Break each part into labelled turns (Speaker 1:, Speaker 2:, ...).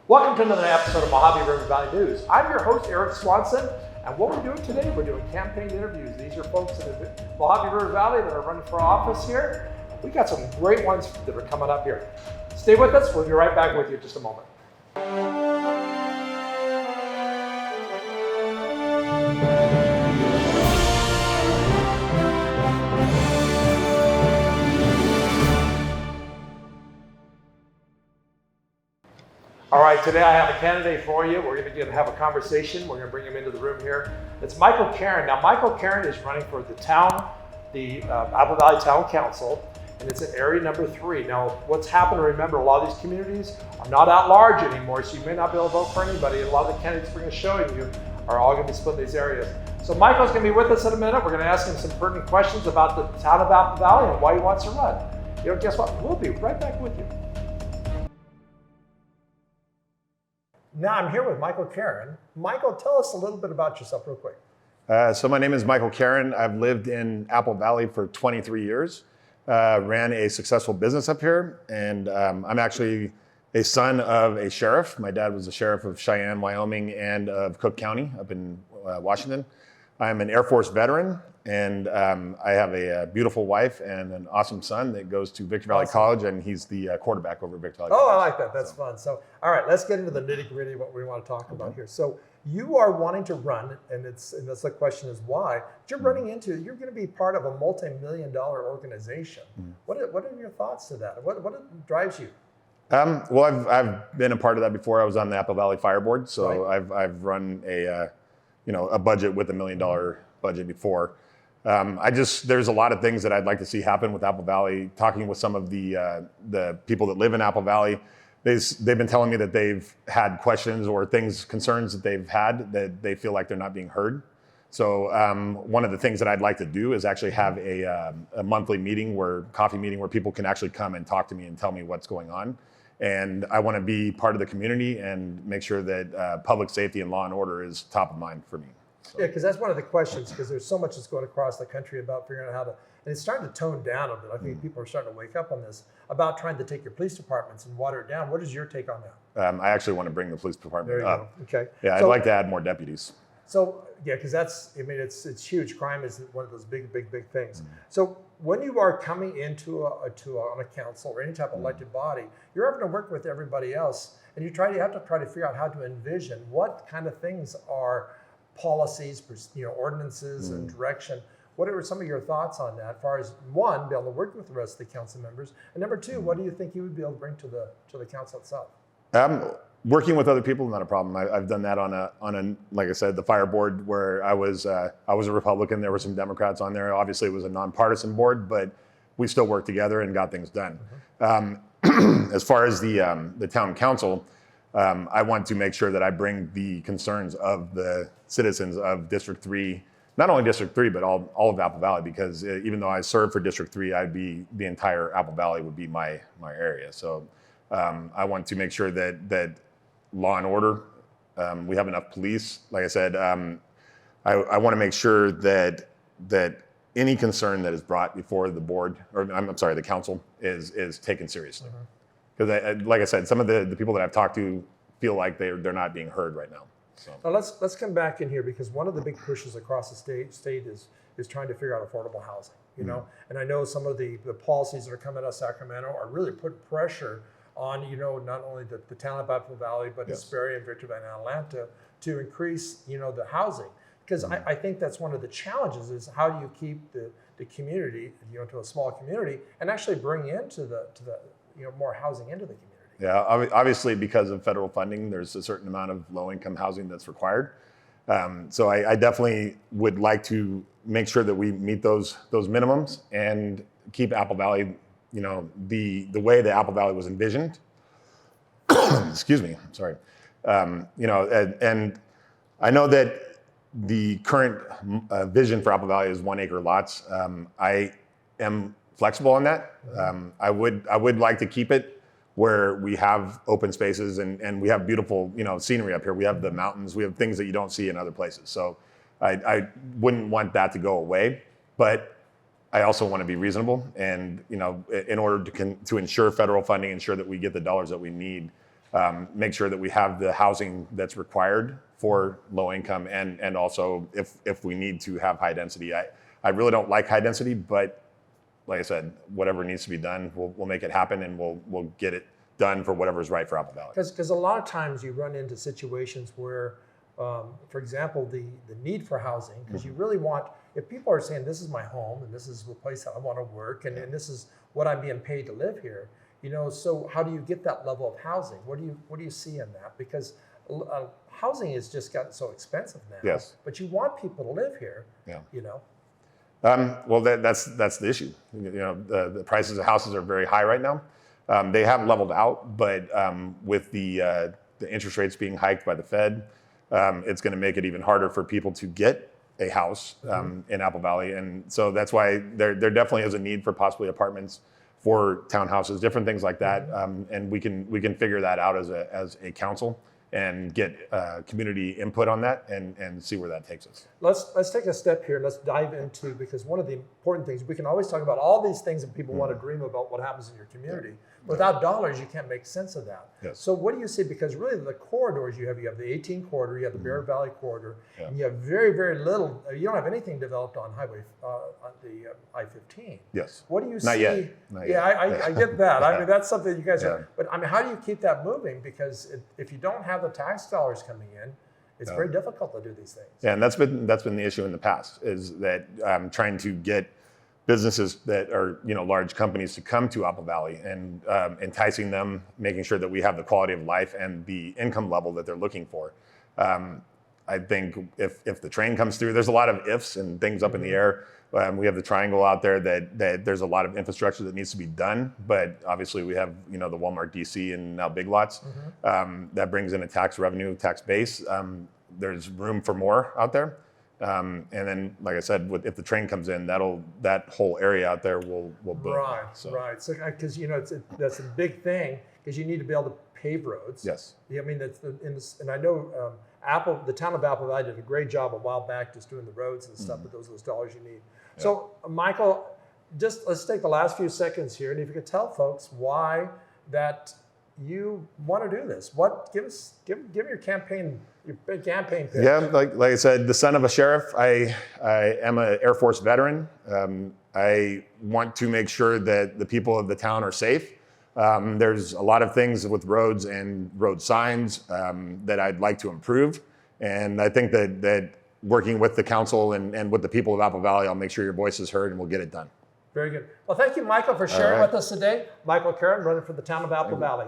Speaker 1: Welcome to another episode of Mojave River Valley News. I'm your host, Eric Swanson, and what we're doing today, we're doing campaign interviews. These are folks in the Mojave River Valley that are running for office here. We got some great ones that are coming up here. Stay with us, we'll be right back with you in just a moment. All right, today I have a candidate for you. We're going to have a conversation. We're going to bring him into the room here. It's Michael Karen. Now, Michael Karen is running for the Apple Valley Town Council, and it's in area number 3. Now, what's happened, remember, a lot of these communities are not at large anymore, so you may not be able to vote for anybody. And a lot of the candidates we're going to show you are all going to be split in these areas. So Michael's going to be with us in a minute. We're going to ask him some pertinent questions about the town of Apple Valley and why he wants to run. Guess what? We'll be right back with you. Now I'm here with Michael Karen. Michael, tell us a little bit about yourself real quick.
Speaker 2: So my name is Michael Karen. I've lived in Apple Valley for 23 years, ran a successful business up here, and I'm actually a son of a sheriff. My dad was the sheriff of Cheyenne, Wyoming, and of Cook County up in Washington. I'm an Air Force veteran, and I have a beautiful wife and an awesome son that goes to Victor Valley College, and he's the quarterback over at Victor Valley College.
Speaker 1: Oh, I like that. That's fun. So, all right, let's get into the nitty-gritty of what we want to talk about here. So, you are wanting to run, and that's the question is why. But you're running into, you're going to be part of a multi-million-dollar organization. What are your thoughts to that? What drives you?
Speaker 2: Well, I've been a part of that before. I was on the Apple Valley Fire Board, so right. I've run a budget with $1 million budget before. There's a lot of things that I'd like to see happen with Apple Valley. Talking with some of the people that live in Apple Valley, they've been telling me that they've had questions or concerns that they've had that they feel like they're not being heard. So one of the things that I'd like to do is actually have a monthly coffee meeting where people can actually come and talk to me and tell me what's going on. And I want to be part of the community and make sure that public safety and law and order is top of mind for me. So.
Speaker 1: Yeah, because that's one of the questions, because there's so much that's going across the country about figuring out how to, and it's starting to tone down a bit. I think people are starting to wake up on this, about trying to take your police departments and water it down. What is your take on that?
Speaker 2: I actually want to bring the police department up.
Speaker 1: Go. Okay.
Speaker 2: Yeah, I'd like to add more deputies.
Speaker 1: So, yeah, because it's huge. Crime is one of those big things. So when you are coming into on a council or any type of elected body, you're having to work with everybody else, and you have to try to figure out how to envision what kind of things are policies, ordinances, and direction. What are some of your thoughts on that, as far as one, be able to work with the rest of the council members, and number two, what do you think you would be able to bring to the council itself?
Speaker 2: Working with other people, not a problem. I've done that on a like I said, the fire board where I was a Republican. There were some Democrats on there. Obviously, it was a nonpartisan board, but we still worked together and got things done. As far as the town council, I want to make sure that I bring the concerns of the citizens of District 3, not only District 3, but all of Apple Valley, because even though I serve for District 3, the entire Apple Valley would be my area. So I want to make sure that law and order, we have enough police. Like I said, I want to make sure that any concern that is brought before the board, or I'm sorry, the council, is taken seriously. Because like I said, some of the people that I've talked to feel like they're not being heard right now. So
Speaker 1: now let's come back in here, because one of the big pushes across the state is trying to figure out affordable housing. And I know some of the policies that are coming out of Sacramento are really putting pressure on not only the town of Apple Valley, but Hesperia and Victor Valley and Atlanta to increase the housing. Because I think that's one of the challenges is how do you keep the community to a small community and actually bring into the more housing into the community.
Speaker 2: Yeah, obviously because of federal funding, there's a certain amount of low-income housing that's required. So I definitely would like to make sure that we meet those minimums and keep Apple Valley, the way that Apple Valley was envisioned. Excuse me, sorry. And I know that the current vision for Apple Valley is 1 acre lots. I am flexible on that. I would like to keep it where we have open spaces and we have beautiful, scenery up here. We have the mountains, we have things that you don't see in other places. So I wouldn't want that to go away, but I also want to be reasonable and, in order to ensure federal funding, ensure that we get the dollars that we need, make sure that we have the housing that's required for low income, and also if we need to have high density. I really don't like high density, but like I said, whatever needs to be done, we'll make it happen, and we'll get it done for whatever's right for Apple Valley.
Speaker 1: Because a lot of times you run into situations where, for example, the need for housing, because you really want, if people are saying this is my home and this is the place that I want to work, and this is what I'm being paid to live here, so how do you get that level of housing? What do you see in that? Because housing has just gotten so expensive now.
Speaker 2: Yes.
Speaker 1: But you want people to live here.
Speaker 2: Yeah.
Speaker 1: Well,
Speaker 2: that's the issue. The prices of houses are very high right now. They have leveled out, but with the interest rates being hiked by the Fed, it's going to make it even harder for people to get a house in Apple Valley, and so that's why there definitely is a need for possibly apartments, for townhouses, different things like that, and we can figure that out as a council and get community input on that and see where that takes us.
Speaker 1: Let's take a step here. Let's dive into, because one of the important things, we can always talk about all these things that people want to dream about what happens in your community. Without dollars, you can't make sense of that.
Speaker 2: Yes.
Speaker 1: So what do you see? Because really the corridors you have the 18 corridor, you have the Bear Valley corridor, and you have very, very little, you don't have anything developed on highway, on the I-15.
Speaker 2: Yes.
Speaker 1: What do you see?
Speaker 2: Not yet.
Speaker 1: I get that. I mean, that's something you guys are, but I mean, how do you keep that moving? Because if you don't have the tax dollars coming in, it's very difficult to do these things.
Speaker 2: Yeah, and that's been the issue in the past, is that trying to get businesses that are large companies to come to Apple Valley, and enticing them, making sure that we have the quality of life and the income level that they're looking for. I think if the train comes through, there's a lot of ifs and things up in the air. We have the triangle out there that there's a lot of infrastructure that needs to be done, but obviously we have the Walmart DC and now Big Lots. That brings in a tax base. There's room for more out there. And then, like I said, if the train comes in, that whole area out there will boom.
Speaker 1: Right. So because that's a big thing, because you need to be able to pave roads.
Speaker 2: Yes.
Speaker 1: Yeah, I mean and I know the town of Apple Valley did a great job a while back just doing the roads and stuff, but those are those dollars you need. Yeah. So Michael, let's take the last few seconds here, and if you could tell folks why that you want to do this. Give your campaign, your big campaign pitch.
Speaker 2: Yeah, like I said, the son of a sheriff. I am an Air Force veteran. I want to make sure that the people of the town are safe. There's a lot of things with roads and road signs that I'd like to improve, and I think that working with the council and with the people of Apple Valley, I'll make sure your voice is heard and we'll get it done.
Speaker 1: Very good. Well, thank you, Michael, for sharing with us today. Michael Karen, running for the town of Apple Valley.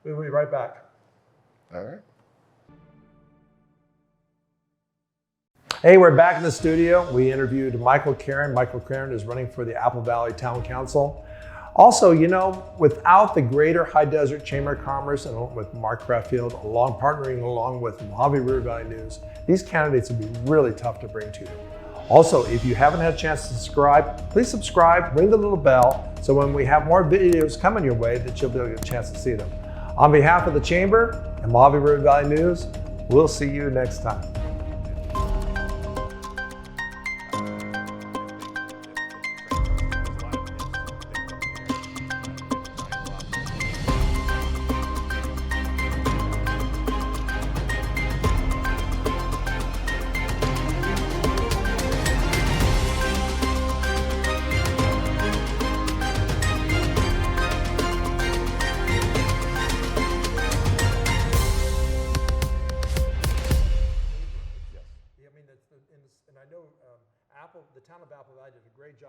Speaker 1: We'll be right back.
Speaker 2: All right.
Speaker 1: Hey, we're back in the studio. We interviewed Michael Karen. Michael Karen is running for the Apple Valley Town Council. Also, without the Greater High Desert Chamber of Commerce and with Mark Craftfield, partnering along with Mojave River Valley News, these candidates would be really tough to bring to you. Also, if you haven't had a chance to subscribe, please subscribe, ring the little bell, so when we have more videos coming your way, that you'll be able to get a chance to see them. On behalf of the Chamber and Mojave River Valley News, we'll see you next time. The town of Apple Valley did a great job.